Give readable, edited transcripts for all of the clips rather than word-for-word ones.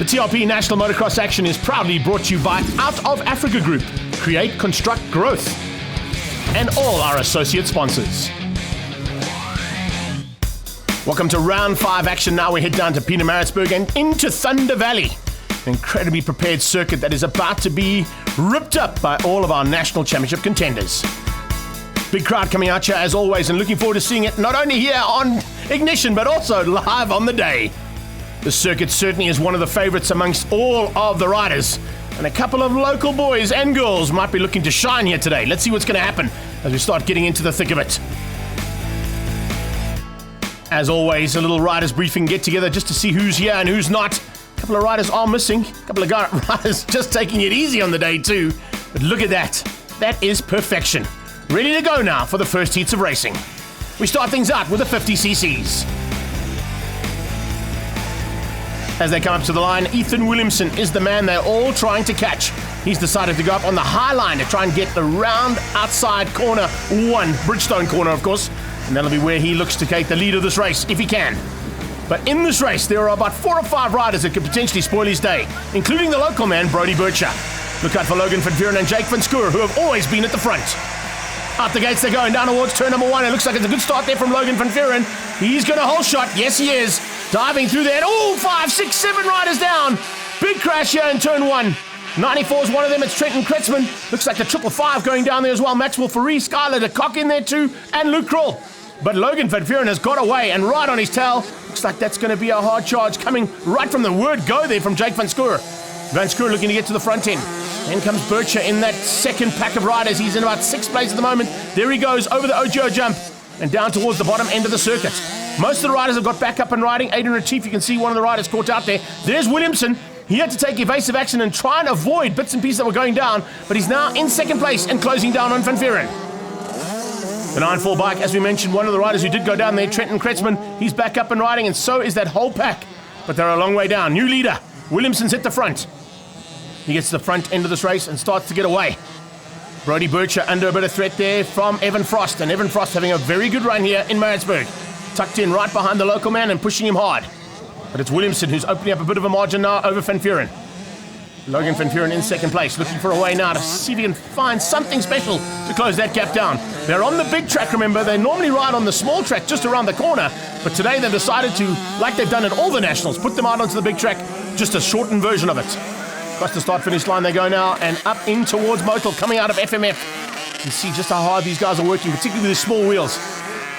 The TRP National Motocross Action is proudly brought to you by Out of Africa Group, Create, Construct, Growth, and all our associate sponsors. Welcome to round 5 action. Now we head down to Pietermaritzburg and into Thunder Valley. An incredibly prepared circuit that is about to be ripped up by all of our national championship contenders. Big crowd coming out here as always, and looking forward to seeing it not only here on Ignition but also live on the day. The circuit certainly is one of the favourites amongst all of the riders, and a couple of local boys and girls might be looking to shine here today. Let's see what's going to happen as we start getting into the thick of it. As always, a little riders briefing get together just to see who's here and who's not. A couple of riders are missing, a couple of riders just taking it easy on the day too. But look at that, that is perfection. Ready to go now for the first heats of racing. We start things out with the 50cc's. As they come up to the line, Ethan Williamson is the man they're all trying to catch. He's decided to go up on the high line to try and get the round outside corner 1, Bridgestone corner of course, and that'll be where he looks to take the lead of this race, if he can. But in this race, there are about 4 or 5 riders that could potentially spoil his day, including the local man, Brodie Bircher. Look out for Logan van Vuuren and Jake van Schoor, who have always been at the front. Out the gates they're going, down towards turn number 1. It looks like it's a good start there from Logan van Vuuren. He's going to hold shot. Yes, he is. Diving through there. Oh, 5, 6, 7 riders down. Big crash here in turn 1. 94 is one of them. It's Trenton Kretzmann. Looks like the 555 going down there as well. Maxwell Faree, Skylar de Kock in there too, and Luke Kroll. But Logan van Vuuren has got away and right on his tail. Looks like that's going to be a hard charge coming right from the word go there from Jake van Schoor. Van Schoor looking to get to the front end. Then comes Bircher in that second pack of riders. He's in about 6th place at the moment. There he goes over the OGO jump and down towards the bottom end of the circuit. Most of the riders have got back up and riding. Aidan Retief, you can see one of the riders caught out there. There's Williamson. He had to take evasive action and try and avoid bits and pieces that were going down, but he's now in 2nd place and closing down on Van Vuuren. The 9-4 bike, as we mentioned, one of the riders who did go down there, Trenton Kretzmann, he's back up and riding, and so is that whole pack. But they're a long way down. New leader, Williamson's at the front. He gets to the front end of this race and starts to get away. Brodie Bircher under a bit of threat there from Evan Frost, and Evan Frost having a very good run here in Maritzburg. Tucked in right behind the local man and pushing him hard. But it's Williamson who's opening up a bit of a margin now over Van Vuuren. Logan van Vuuren in 2nd place, looking for a way now to see if he can find something special to close that gap down. They're on the big track, remember. They normally ride on the small track just around the corner, but today they've decided to, like they've done at all the nationals, put them out onto the big track, just a shortened version of it. Across the start-finish line they go now, and up in towards Motel, coming out of FMF. You see just how hard these guys are working, particularly with the small wheels.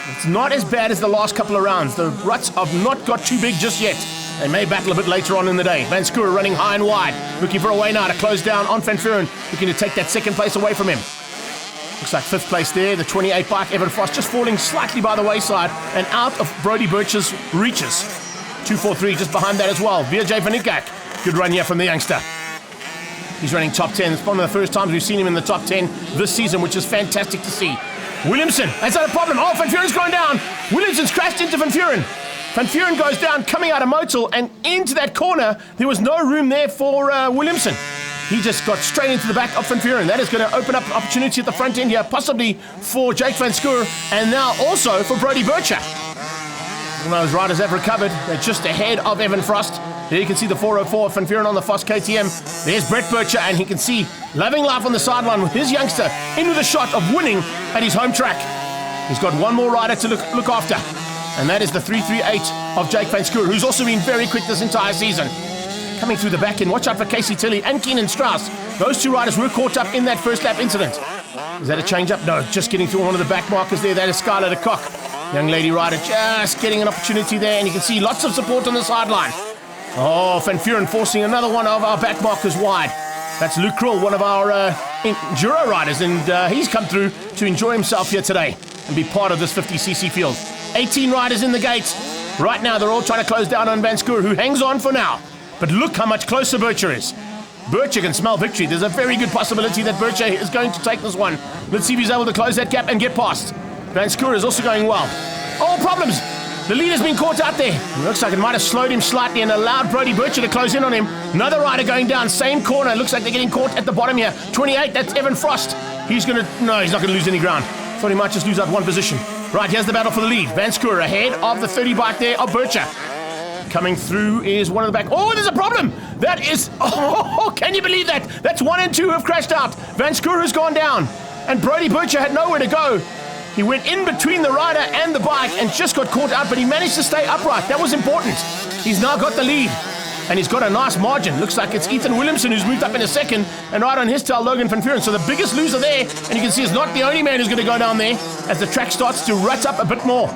It's not as bad as the last couple of rounds. The ruts have not got too big just yet. They may battle a bit later on in the day. Van Schoor running high and wide, looking for a way now to close down on Van Vuuren, looking to take that 2nd place away from him. Looks like 5th place there, the 28 bike, Evan Frost, just falling slightly by the wayside and out of Brodie Bircher's reaches. 243 just behind that as well. Vijay van Niekerk, good run here from the youngster. He's running top 10. It's one of the first times we've seen him in the top 10 this season, which is fantastic to see. Williamson, that's not a problem. Oh, Van Vuuren's gone down. Williamson's crashed into Van Vuuren. Van Vuuren goes down, coming out of Motel, and into that corner. There was no room there for Williamson. He just got straight into the back of Van Vuuren. That is going to open up an opportunity at the front end here, possibly for Jake van Schoor, and now also for Brodie Bircher. All those riders have recovered. They're just ahead of Evan Frost. There you can see the 404 Van Vuuren on the Foss KTM. There's Brett Bircher, and he can see loving life on the sideline with his youngster in with a shot of winning at his home track. He's got one more rider to look after, and that is the 338 of Jake van Schoor, who's also been very quick this entire season. Coming through the back end, watch out for Casey Tilley and Keenan Strauss. Those 2 riders were caught up in that first lap incident. Is that a change-up? No, just getting through one of the back markers there. That is Skylar de Kock. Young lady rider just getting an opportunity there, and you can see lots of support on the sideline. Oh, Van Vuuren forcing another one of our back markers wide. That's Luke Kroll, one of our enduro riders, and he's come through to enjoy himself here today and be part of this 50cc field. 18 riders in the gates. Right now, they're all trying to close down on Van Schoor, who hangs on for now. But look how much closer Bircher is. Bircher can smell victory. There's a very good possibility that Bircher is going to take this one. Let's see if he's able to close that gap and get past. Van Schoor is also going well. Oh, problems! The leader's been caught out there. It looks like it might have slowed him slightly and allowed Brodie Bircher to close in on him. Another rider going down, same corner. It looks like they're getting caught at the bottom here. 28, that's Evan Frost. He's not going to lose any ground. Thought he might just lose out one position. Right, here's the battle for the lead. Van Schoor ahead of the 30 bike there of Bircher. coming through is one of the back. Oh, there's a problem. That is, oh, can you believe that? That's 1 and 2 who have crashed out. Van Schoor has gone down, and Brodie Bircher had nowhere to go. He went in between the rider and the bike and just got caught out, but he managed to stay upright. That was important. He's now got the lead, and he's got a nice margin. Looks like it's Ethan Williamson who's moved up in a second, and right on his tail, Logan van Vuuren. So the biggest loser there, and you can see it's not the only man who's going to go down there as the track starts to rut up a bit more.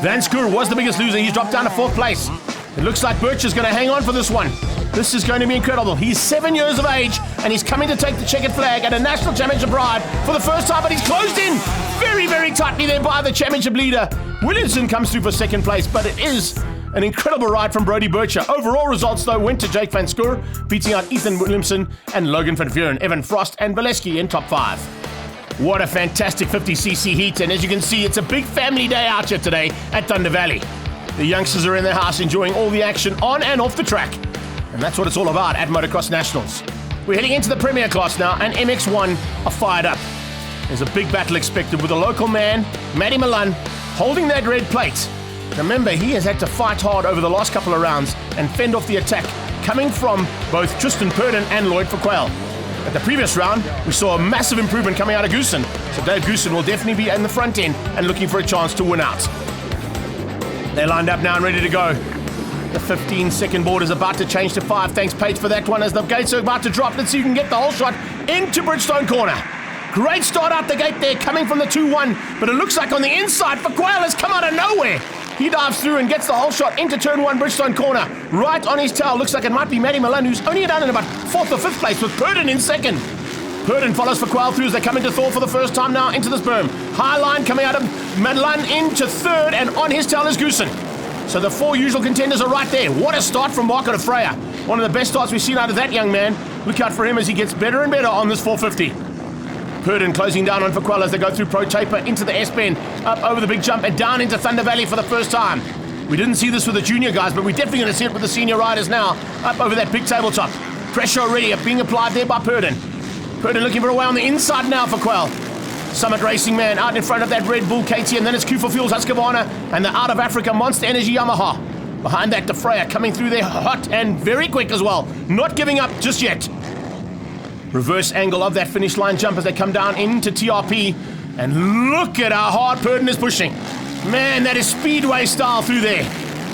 Van Schoor was the biggest loser. He's dropped down to 4th place. It looks like Bircher's going to hang on for this one. This is going to be incredible. He's 7 years of age, and he's coming to take the checkered flag at a national championship ride for the first time, but he's closed in very, very tightly there by the championship leader. Williamson comes through for 2nd place, but it is an incredible ride from Brodie Bircher. Overall results, though, went to Jake Van Schoor, beating out Ethan Williamson and Logan van Vuuren, Evan Frost and Valesky in top 5. What a fantastic 50cc heat, and as you can see, it's a big family day out here today at Thunder Valley. The youngsters are in their house enjoying all the action on and off the track, and that's what it's all about at Motocross Nationals. We're heading into the Premier class now, and MX1 are fired up. There's a big battle expected with a local man, Matty Milan, holding that red plate. Remember, he has had to fight hard over the last couple of rounds and fend off the attack coming from both Tristan Purdon and Lloyd Verquail. At the previous round, we saw a massive improvement coming out of Goosen, so Dave Goosen will definitely be in the front end and looking for a chance to win out. They're lined up now and ready to go. The 15-second board is about to change to 5. Thanks, Page, for that one as the gates are about to drop. Let's see who can get the whole shot into Bridgestone corner. Great start out the gate there, coming from the 2-1, but it looks like on the inside, Verquail has come out of nowhere. He dives through and gets the whole shot into turn 1 Bridgestone corner. Right on his tail, looks like it might be Matty Milan, who's only down in about 4th or 5th place with Purdon in 2nd. Purdon follows Verquail through as they come into Thor for the first time now into this berm. High line coming out of Milan into 3rd, and on his tail is Goosen. So the 4 usual contenders are right there. What a start from Marco de Freya. One of the best starts we've seen out of that young man. Look out for him as he gets better and better on this 450. Purdon closing down on Verquail as they go through Pro Taper into the S-bend, up over the big jump and down into Thunder Valley for the first time. We didn't see this with the junior guys, but we're definitely going to see it with the senior riders now, up over that big tabletop. Pressure already being applied there by Purdon. Purdon looking for a way on the inside now for Verquail. Summit Racing Man out in front of that Red Bull KTM, then it's Q4 Fuels Husqvarna and the Out of Africa Monster Energy Yamaha. Behind that, de Freya coming through there hot and very quick as well. Not giving up just yet. Reverse angle of that finish line jump as they come down into TRP. And look at how hard Purdon is pushing. Man, that is speedway style through there.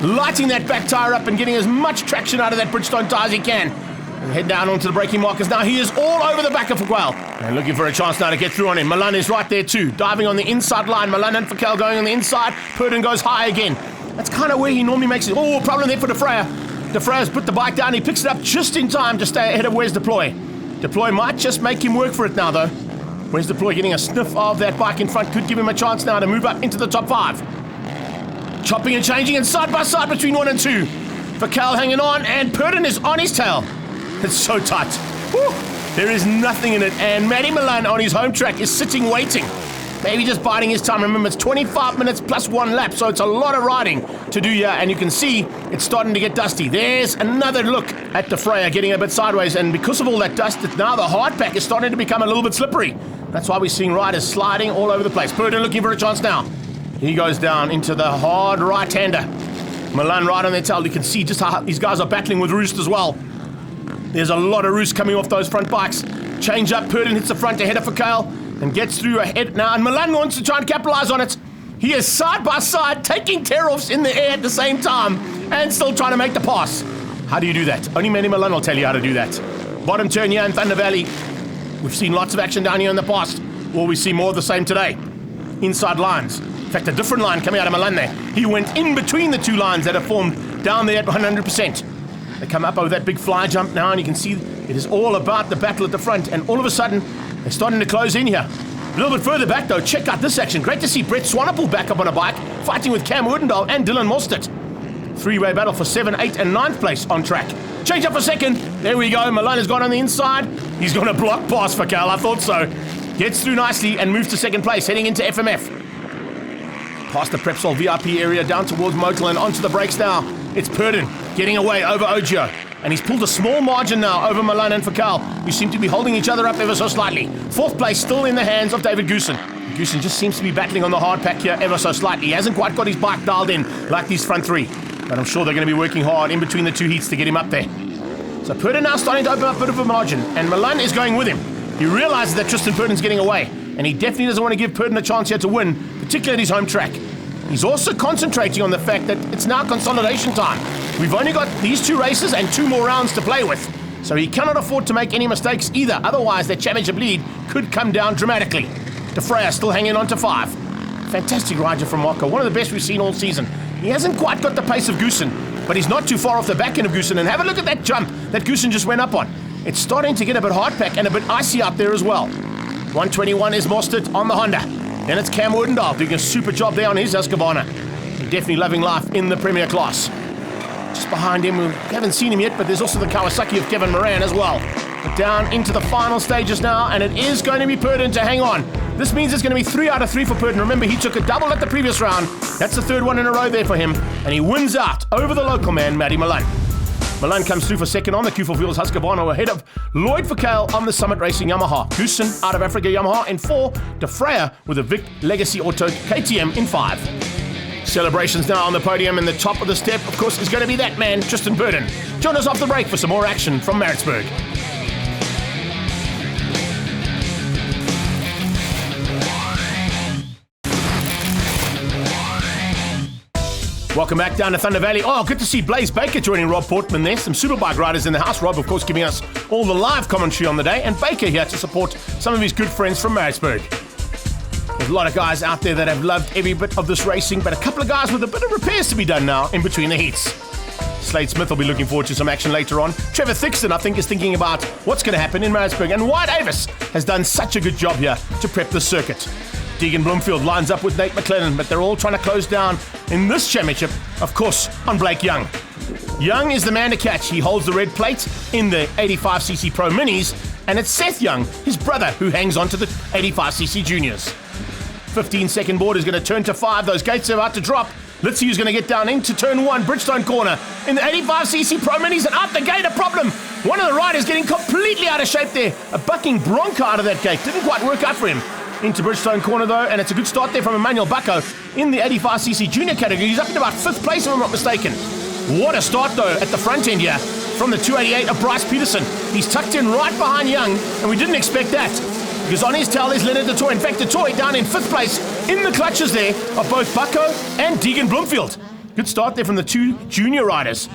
Lighting that back tire up and getting as much traction out of that Bridgestone tire as he can. And head down onto the braking markers. Now he is all over the back of Verquail. And looking for a chance now to get through on him. Milan is right there too. Diving on the inside line. Milan and Verquail going on the inside. Purdon goes high again. That's kind of where he normally makes it. Oh, problem there for de Freya. De Freya's put the bike down. He picks it up just in time to stay ahead of Wes Deploy. Deploy might just make him work for it now, though. Wes Deploy getting a sniff of that bike in front could give him a chance now to move up into the top 5. Chopping and changing and side by side between 1 and 2. Verquail hanging on, and Purdon is on his tail. It's so tight. Woo! There is nothing in it, and Matty Milan on his home track is sitting waiting. Maybe just biding his time. Remember, it's 25 minutes plus 1 lap, so it's a lot of riding to do here, and you can see it's starting to get dusty. There's another look at de Freya getting a bit sideways, and because of all that dust, now the hard pack is starting to become a little bit slippery. That's why we're seeing riders sliding all over the place. Purdon looking for a chance now. He goes down into the hard right-hander. Milan right on their tail. You can see just how these guys are battling with Roost as well. There's a lot of Roost coming off those front bikes. Change up, Purdon hits the front ahead of Verquail and gets through ahead now, and Milan wants to try and capitalize on it. He is side by side, taking tear-offs in the air at the same time, and still trying to make the pass. How do you do that? Only Matty Milan will tell you how to do that. Bottom turn here in Thunder Valley. We've seen lots of action down here in the past. Will we see more of the same today? Inside lines. In fact, a different line coming out of Milan there. He went in between the 2 lines that are formed down there at 100%. They come up over that big fly jump now, and you can see it is all about the battle at the front, and all of a sudden, they're starting to close in here. A little bit further back, though, check out this action. Great to see Brett Swanepoel back up on a bike, fighting with Cam Woodendahl and Dylan Mostert. 3-way battle for 7th, 8th, and 9th place on track. Change up for 2nd. There we go. Milan has gone on the inside. He's going to block past Verquail. I thought so. Gets through nicely and moves to 2nd place, heading into FMF. Past the Prepsol VIP area, down towards Motel and onto the brakes now. It's Purdon getting away over Ogio. And he's pulled a small margin now over Milan and Verquail, who seem to be holding each other up ever so slightly. 4th place still in the hands of David Goosen. Goosen just seems to be battling on the hard pack here ever so slightly. He hasn't quite got his bike dialed in like these front 3. But I'm sure they're going to be working hard in between the two heats to get him up there. So Purdon now starting to open up a bit of a margin, and Milan is going with him. He realizes that Tristan Purdon's getting away, and he definitely doesn't want to give Purdon a chance here to win, particularly at his home track. He's also concentrating on the fact that it's now consolidation time. We've only got these 2 races and 2 more rounds to play with, so he cannot afford to make any mistakes either, otherwise their championship lead could come down dramatically. De Freya still hanging on to 5. Fantastic ride from Mocco, one of the best we've seen all season. He hasn't quite got the pace of Goosen, but he's not too far off the back end of Goosen, and have a look at that jump that Goosen just went up on. It's starting to get a bit hard pack and a bit icy out there as well. 121 is Mostert on the Honda. Then it's Cam Woodendahl doing a super job there on his Husqvarna. Definitely loving life in the Premier class. Just behind him, we haven't seen him yet, but there's also the Kawasaki of Kevin Moran as well. But down into the final stages now, and it is going to be Purdon to hang on. This means it's going to be 3 out of 3 for Purdon. Remember, he took a double at the previous round. That's the 3rd one in a row there for him, and he wins out over the local man, Matty Milan. Milan comes through for 2nd on the Q4 Fuels Husqvarna ahead of Lloyd Verkale on the Summit Racing Yamaha. Goosen out of Africa Yamaha in 4. De Freya with a Vic Legacy Auto KTM in 5. Celebrations now on the podium, and the top of the step, of course, is going to be that man, Tristan Purdon. Join us off the break for some more action from Maritzburg. Welcome back down to Thunder Valley. Oh, good to see Blaze Baker joining Rob Portman there. Some superbike riders in the house. Rob, of course, giving us all the live commentary on the day, and Baker here to support some of his good friends from Maritzburg. There's a lot of guys out there that have loved every bit of this racing, but a couple of guys with a bit of repairs to be done now in between the heats. Slade Smith will be looking forward to some action later on. Trevor Thixton, I think, is thinking about what's going to happen in Maritzburg, and Wyatt Avis has done such a good job here to prep the circuit. Deegan Bloomfield lines up with Nate McLennan, but they're all trying to close down in this championship, of course, on Blake Young. Young is the man to catch. He holds the red plate in the 85cc Pro Minis, and it's Seth Young, his brother, who hangs on to the 85cc Juniors. 15-second board is going to turn to 5. Those gates are about to drop. Let's see who's going to get down into turn 1, Bridgestone corner, in the 85cc Pro Minis, and out the gate, a problem. One of the riders getting completely out of shape there. A bucking Bronco out of that gate. Didn't quite work out for him. Into Bridgestone corner though, and it's a good start there from Emmanuel Bucco in the 85cc junior category. He's up in about 5th place if I'm not mistaken. What a start though at the front end here from the 288 of Bryce Peterson. He's tucked in right behind Young, and we didn't expect that, because on his tail there's Leonard Detroy. In fact, Detroy down in 5th place in the clutches there of both Bucco and Deegan Bloomfield. Good start there from the 2 junior riders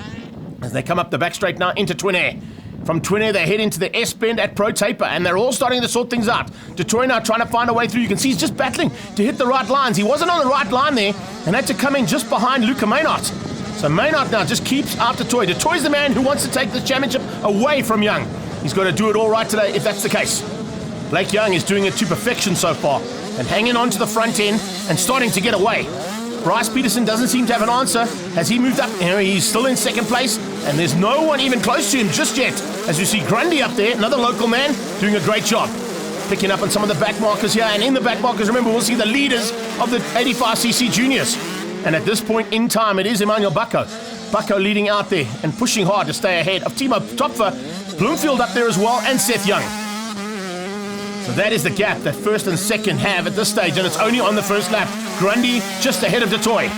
as they come up the back straight now into Twin Air. From Twin Air, they head into the S-bend at Pro Taper, and they're all starting to sort things out. Detroit now trying to find a way through. You can see he's just battling to hit the right lines. He wasn't on the right line there and had to come in just behind Luca Maynard. So Maynard now just keeps out Detroit. Detroit's the man who wants to take this championship away from Young. He's got to do it all right today if that's the case. Blake Young is doing it to perfection so far and hanging on to the front end and starting to get away. Bryce Peterson doesn't seem to have an answer. Has he moved up? He's still in 2nd place, and there's no one even close to him just yet. As you see Grundy up there, another local man, doing a great job. Picking up on some of the back markers here, and in the back markers, remember, we'll see the leaders of the 85cc juniors. And at this point in time, it is Emmanuel Bucco. Bucco leading out there and pushing hard to stay ahead of Timo Topfer. Bloomfield up there as well, and Seth Young. So that is the gap that 1st and 2nd have at this stage, and it's only on the 1st lap. Grundy just ahead of Detroit.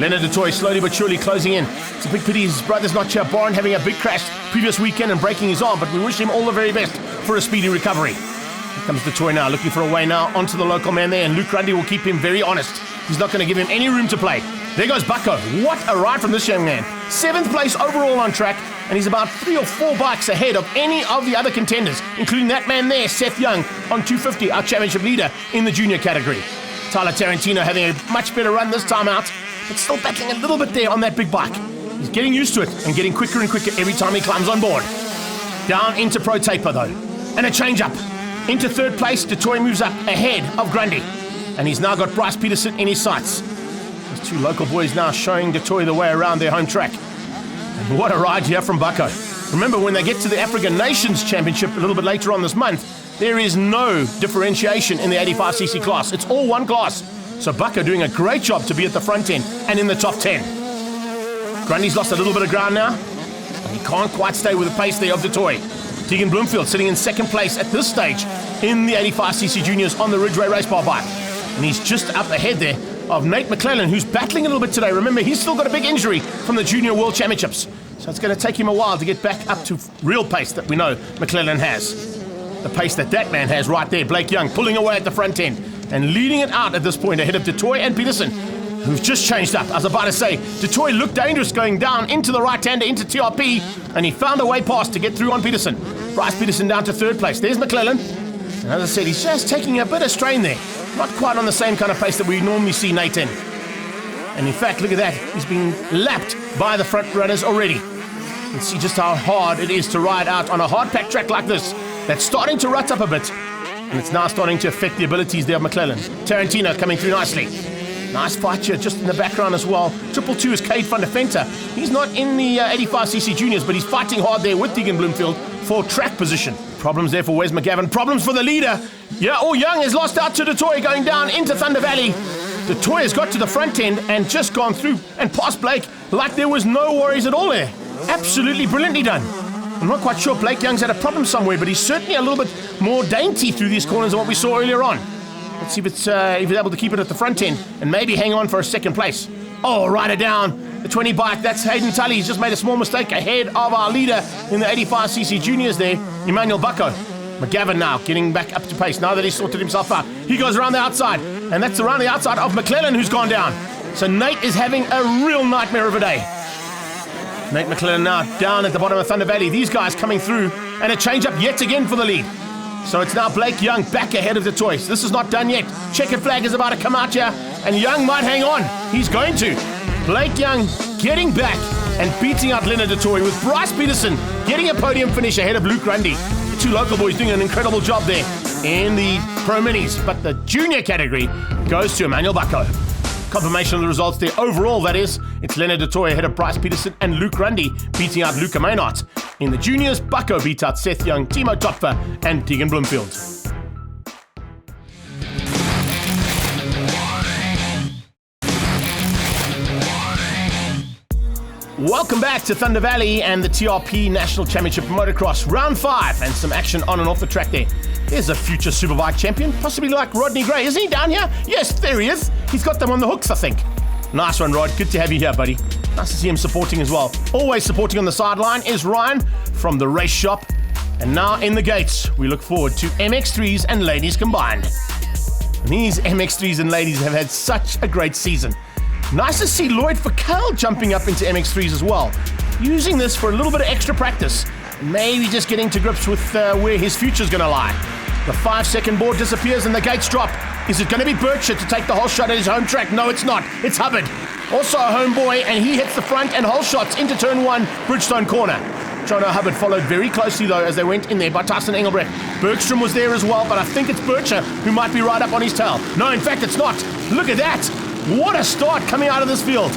Leonard Detroit slowly but surely closing in. It's a big pity his brother's not here. Barn having a big crash previous weekend and breaking his arm, but we wish him all the very best for a speedy recovery. Here comes Detroit now, looking for a way now onto the local man there, and Luke Grundy will keep him very honest. He's not going to give him any room to play. There goes Bucco. What a ride from this young man. 7th place overall on track, and he's about 3 or 4 bikes ahead of any of the other contenders, including that man there, Seth Young, on 250, our championship leader in the junior category. Tyler Tarantino having a much better run this time out, but still battling a little bit there on that big bike. He's getting used to it and getting quicker and quicker every time he climbs on board. Down into Pro Taper though, and a change up. Into 3rd place, Detroit moves up ahead of Grundy, and he's now got Bryce Peterson in his sights. These 2 local boys now showing Detroit the way around their home track. And what a ride here from Bucco. Remember, when they get to the African Nations Championship a little bit later on this month, there is no differentiation in the 85cc class. It's all one class. So Bucco doing a great job to be at the front end and in the top 10. Grundy's lost a little bit of ground now, and he can't quite stay with the pace there of Detroit. Deegan Bloomfield sitting in 2nd place at this stage in the 85cc juniors on the Ridgeway Race Bar bike. And he's just up ahead there of Nate McClellan, who's battling a little bit today. Remember, he's still got a big injury from the Junior World Championships. So it's going to take him a while to get back up to real pace that we know McClellan has. The pace that man has right there. Blake Young pulling away at the front end and leading it out at this point ahead of Detoy and Peterson, who've just changed up. I was about to say, Detoy looked dangerous going down into the right-hander, into TRP, and he found a way past to get through on Peterson. Bryce Peterson down to third place. There's McClellan. And as I said, he's just taking a bit of strain there. Not quite on the same kind of pace that we normally see Nate in. And in fact, look at that. He's being lapped by the front runners already. You can see just how hard it is to ride out on a hard-packed track like this. That's starting to rut up a bit. And it's now starting to affect the abilities there of McClellan. Tarantino coming through nicely. Nice fight here just in the background as well. 222 is Cade van der Venter. He's not in the 85cc juniors, but he's fighting hard there with Tegan Bloomfield for track position. Problems there for Wes McGavin. Problems for the leader. Yeah, Young has lost out to Detoy going down into Thunder Valley. Detoy has got to the front end and just gone through and past Blake like there was no worries at all there. Absolutely brilliantly done. I'm not quite sure Blake Young's had a problem somewhere, but he's certainly a little bit more dainty through these corners than what we saw earlier on. Let's see if he's able to keep it at the front end and maybe hang on for a second place. Oh, rider down. The 20 bike, that's Hayden Tully. He's just made a small mistake ahead of our leader in the 85cc juniors there, Emmanuel Bucko. McGavin now getting back up to pace now that he's sorted himself out. He goes around the outside, and that's around the outside of McClellan who's gone down. So Nate is having a real nightmare of a day. Nate McClellan now down at the bottom of Thunder Valley. These guys coming through, and a change up yet again for the lead. So it's now Blake Young back ahead of the toys. This is not done yet. Checkered flag is about to come out here, and Young might hang on. He's going to. Blake Young getting back and beating out Leonard Detoy with Bryce Peterson getting a podium finish ahead of Luke Grundy. The two local boys doing an incredible job there in the Pro Minis, but the junior category goes to Emmanuel Bucko. Confirmation of the results there. Overall, that is, it's Leonard Detoy ahead of Bryce Peterson and Luke Grundy beating out Luca Maynard. In the juniors, Bucko beat out Seth Young, Timo Topfer, and Tegan Bloomfield. Welcome back to Thunder Valley and the TRP National Championship Motocross Round 5 and some action on and off the track there. There's a future Superbike champion, possibly like Rodney Gray. Isn't he down here? Yes, there he is. He's got them on the hooks, I think. Nice one, Rod. Good to have you here, buddy. Nice to see him supporting as well. Always supporting on the sideline is Ryan from the race shop. And now in the gates, we look forward to MX3s and ladies combined. And these MX3s and ladies have had such a great season. Nice to see Lloyd Fakal jumping up into MX3s as well. Using this for a little bit of extra practice. Maybe just getting to grips with where his future's going to lie. The 5-second board disappears and the gates drop. Is it going to be Bircher to take the whole shot at his home track? No, it's not. It's Hubbard. Also a homeboy, and he hits the front and whole shots into turn 1, Bridgestone corner. Jono Hubbard followed very closely, though, as they went in there by Tyson Engelbrecht. Bergstrom was there as well, but I think it's Bircher who might be right up on his tail. No, in fact, it's not. Look at that. What a start coming out of this field.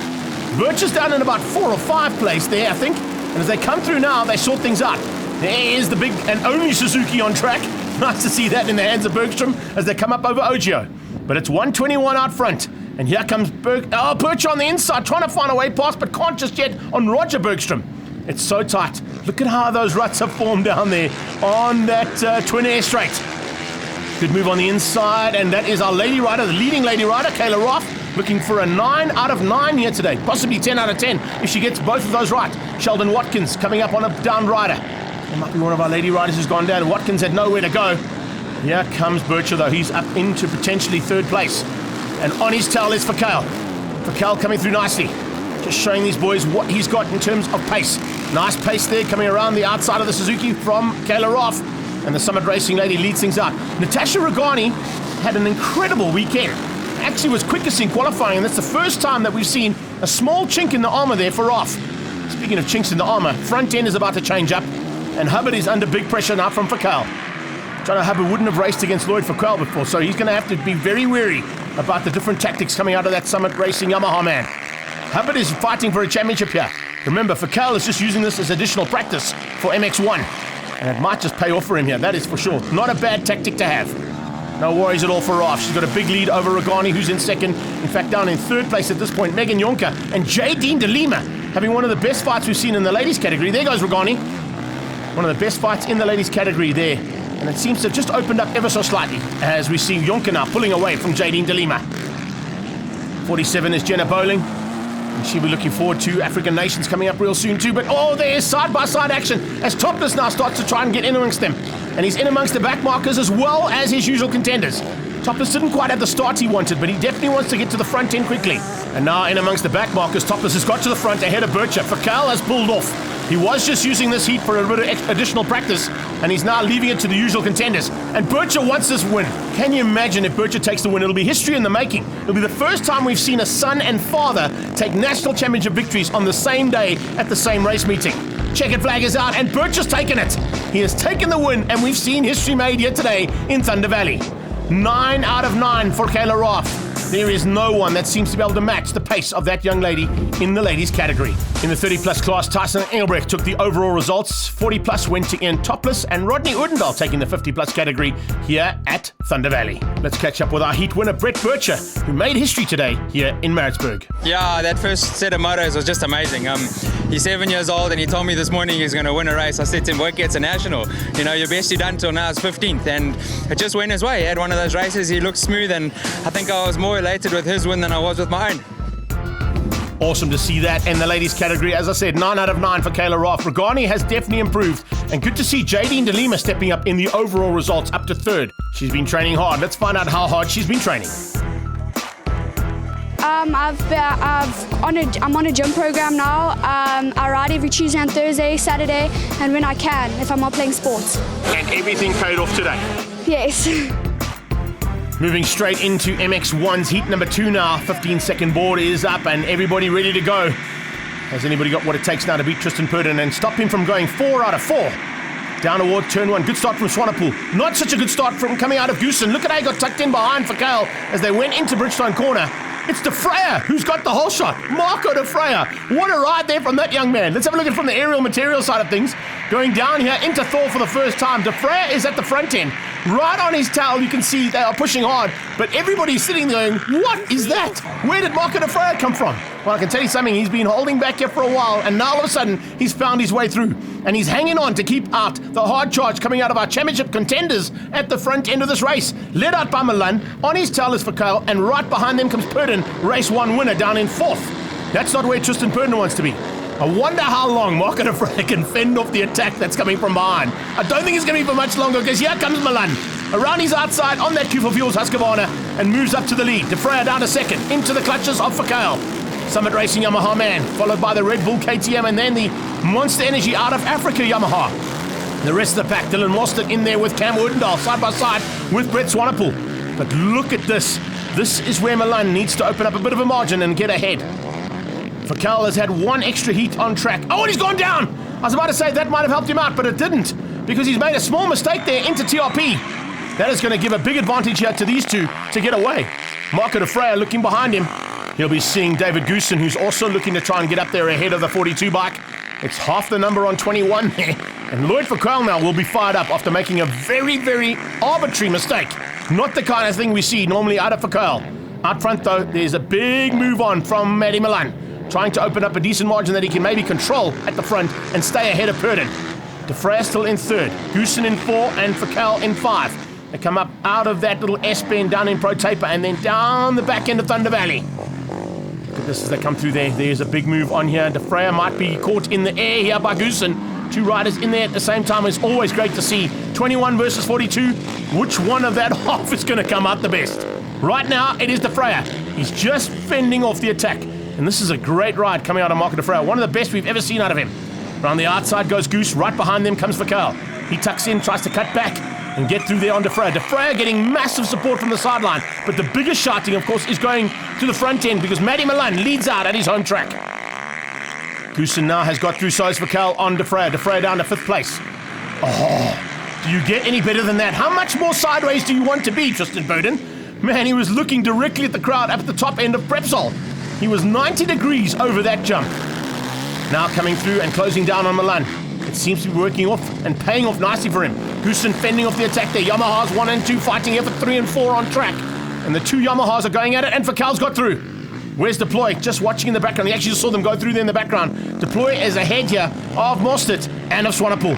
Bircher's down in about 4 or 5 place there, I think. And as they come through now, they sort things out. There is the big and only Suzuki on track. Nice to see that in the hands of Bergstrom as they come up over Ogio. But it's 121 out front. And here comes Bircher on the inside, trying to find a way past, but can't just yet on Roger Bergstrom. It's so tight. Look at how those ruts have formed down there on that twin air straight. Good move on the inside, and that is our lady rider, the leading lady rider, Kayla Roth, looking for a 9 out of 9 here today. Possibly 10 out of 10 if she gets both of those right. Sheldon Watkins coming up on a down rider. There might be one of our lady riders who's gone down. Watkins had nowhere to go. Here comes Bircher, though. He's up into potentially 3rd place. And on his tail is Fakal. Fakal coming through nicely. Just showing these boys what he's got in terms of pace. Nice pace there coming around the outside of the Suzuki from Kayla Roth. And the Summit Racing lady leads things out. Natasha Regani had an incredible weekend. Actually was quickest in qualifying, and that's the first time that we've seen a small chink in the armor there for Roth. Speaking of chinks in the armor, front end is about to change up, and Hubbard is under big pressure now from Fakal. Jono Hubbard wouldn't have raced against Lloyd Fakal before, so he's going to have to be very wary about the different tactics coming out of that Summit Racing Yamaha man. Hubbard is fighting for a championship here. Remember, Fakal is just using this as additional practice for MX1. And it might just pay off for him here, that is for sure. Not a bad tactic to have. No worries at all for Roth. She's got a big lead over Regani, who's in 2nd. In fact, down in 3rd place at this point, Megan Jonker and Jadine De Lima having one of the best fights we've seen in the ladies category. There goes Regani. One of the best fights in the ladies category there. And it seems to have just opened up ever so slightly as we see Jonker now pulling away from Jadine De Lima. 47 is Jenna Bowling. And she'll be looking forward to African nations coming up real soon too. But there's side-by-side action as Topless now starts to try and get in amongst them. And he's in amongst the back markers as well as his usual contenders. Topless didn't quite have the start he wanted, but he definitely wants to get to the front end quickly. And now in amongst the back markers, Topless has got to the front ahead of Bircher. Fakal has pulled off. He was just using this heat for a bit of additional practice, and he's now leaving it to the usual contenders. And Bircher wants this win. Can you imagine if Bircher takes the win? It'll be history in the making. It'll be the first time we've seen a son and father take national championship victories on the same day at the same race meeting. Checkered flag is out, and Bircher's taken it. He has taken the win, and we've seen history made here today in Thunder Valley. 9 out of 9 for Kayla Roth. There is no one that seems to be able to match the pace of that young lady in the ladies category. In the 30-plus class, Tyson Engelbrecht took the overall results. 40-plus went to Ian Topless, and Rodney Udendal taking the 50-plus category here at Thunder Valley. Let's catch up with our heat winner, Brett Bircher, who made history today here in Maritzburg. Yeah, that first set of motos was just amazing. He's 7 years old, and he told me this morning he's going to win a race. I said to him, work gets a national. You know, your best you've done till now is 15th, and it just went his way. He had one of those races, he looked smooth, and I think I was more elated with his win than I was with my own. Awesome to see that in the ladies category. As I said, 9 out of 9 for Kayla Roth. Regani has definitely improved, and good to see Jadine DeLima stepping up in the overall results up to 3rd. She's been training hard. Let's find out how hard she's been training. I'm on a gym program now. I ride every Tuesday and Thursday, Saturday, and when I can, if I'm not playing sports. And everything paid off today? Yes. Moving straight into MX1's heat number 2 now. 15-second board is up and everybody ready to go. Has anybody got what it takes now to beat Tristan Purdon and stop him from going 4 out of 4? Down toward turn 1. Good start from Swanepoel. Not such a good start from coming out of Goosen. Look at how he got tucked in behind Fakal as they went into Bridgestone corner. It's De Freya who's got the whole shot. Marco De Freya. What a ride there from that young man. Let's have a look at it from the aerial material side of things. Going down here into Thor for the first time. De Freya is at the front end. Right on his tail, you can see they are pushing hard. But everybody's sitting there going, what is that? Where did Marco De Freya come from? Well, I can tell you something. He's been holding back here for a while, and now all of a sudden, he's found his way through. And he's hanging on to keep out the hard charge coming out of our championship contenders at the front end of this race. Led out by Milan. On his tail is Fakal, and right behind them comes Purdon, race 1 winner down in 4th. That's not where Tristan Purdon wants to be. I wonder how long Marco De Freya can fend off the attack that's coming from behind. I don't think it's going to be for much longer, because here comes Milan. Around his outside on that Q4 Fuels Husqvarna and moves up to the lead. De Freya down to 2nd, into the clutches of Fakal. Summit Racing Yamaha man, followed by the Red Bull KTM and then the Monster Energy out of Africa Yamaha. The rest of the pack, Dylan Mostert in there with Cam Woodendal, side by side with Brett Swanepoel. But look at this. This is where Milan needs to open up a bit of a margin and get ahead. Fakal has had 1 extra heat on track. Oh, and he's gone down! I was about to say that might have helped him out, but it didn't, because he's made a small mistake there into TRP. That is going to give a big advantage here to these two to get away. Marco De Freya looking behind him. He'll be seeing David Goosen, who's also looking to try and get up there ahead of the 42 bike. It's half the number on 21 there. And Lloyd Fakal now will be fired up after making a very, very arbitrary mistake. Not the kind of thing we see normally out of Fakal. Out front, though, there's a big move on from Matty Milan, trying to open up a decent margin that he can maybe control at the front and stay ahead of Purdon. De Freya still in 3rd, Goosen in 4, and Fakal in 5. They come up out of that little S-bend down in Pro Taper and then down the back end of Thunder Valley. Look at this as they come through there. There's a big move on here. De Freya might be caught in the air here by Goosen. 2 riders in there at the same time. It's always great to see 21 versus 42. Which one of that half is going to come out the best? Right now, it is De Freya. He's just fending off the attack. And this is a great ride coming out of Marco De Freya. One of the best we've ever seen out of him. Around the outside goes Goose. Right behind them comes Fakal. He tucks in, tries to cut back and get through there on De Freya. De Freya getting massive support from the sideline. But the biggest shouting, of course, is going to the front end because Matty Milan leads out at his home track. Goosen now has got through, so is Fakal on De Freya. De Freya down to 5th place. Oh, do you get any better than that? How much more sideways do you want to be, Tristan Purdon? Man, he was looking directly at the crowd up at the top end of Prepsol. He was 90 degrees over that jump. Now coming through and closing down on Milan. It seems to be working off and paying off nicely for him. Goosen fending off the attack there. Yamahas 1 and 2 fighting here for 3 and 4 on track. And the 2 Yamahas are going at it, and Fakal's got through. Where's Deploy? Just watching in the background. He actually just saw them go through there in the background. Deploy is ahead here of Mostert and of Swanepoel.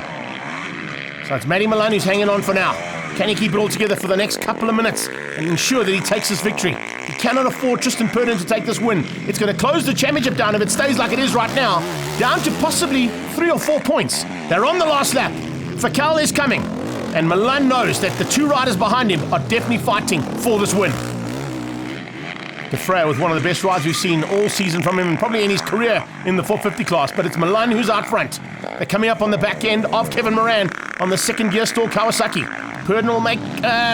So it's Matty Milan who's hanging on for now. Can he keep it all together for the next couple of minutes and ensure that he takes this victory? He cannot afford Tristan Purdon to take this win. It's going to close the championship down if it stays like it is right now, down to possibly 3 or 4 points. They're on the last lap. Fakal is coming, and Milan knows that the 2 riders behind him are definitely fighting for this win. De Freyr with one of the best rides we've seen all season from him, and probably in his career in the 450 class, but it's Milan who's out front. They're coming up on the back end of Kevin Moran on the second gear stall Kawasaki. Purdon will make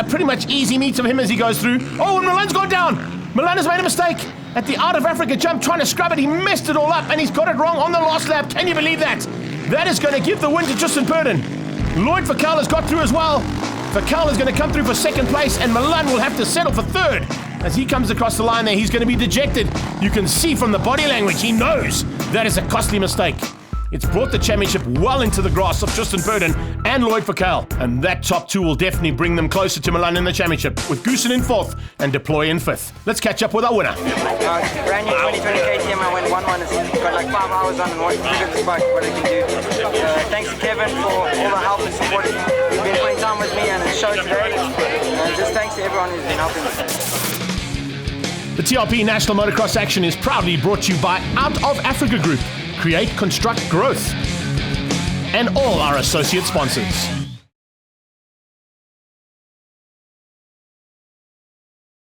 pretty much easy meets of him as he goes through. Oh, and Milan's gone down! Milan has made a mistake at the Out of Africa jump, trying to scrub it. He messed it all up, and he's got it wrong on the last lap. Can you believe that? That is going to give the win to Tristan Purdon. Lloyd Fakal has got through as well. Fakal is going to come through for second place, and Milan will have to settle for third. As he comes across the line there, he's going to be dejected. You can see from the body language, he knows that is a costly mistake. It's brought the championship well into the grasp of Tristan Purdon and Lloyd Fakal, and that top 2 will definitely bring them closer to Milan in the championship, with Goosen in 4th and Deploy in 5th. Let's catch up with our winner. Brand new 2020 KTM, I went 1-1. It's got like 5 hours on and what it can do. Thanks to Kevin for all the help and support. He's been putting time with me and it showed today. And just thanks to everyone who's been helping us. The TRP National Motocross Action is proudly brought to you by Out of Africa Group, Create, Construct, Growth, and all our associate sponsors.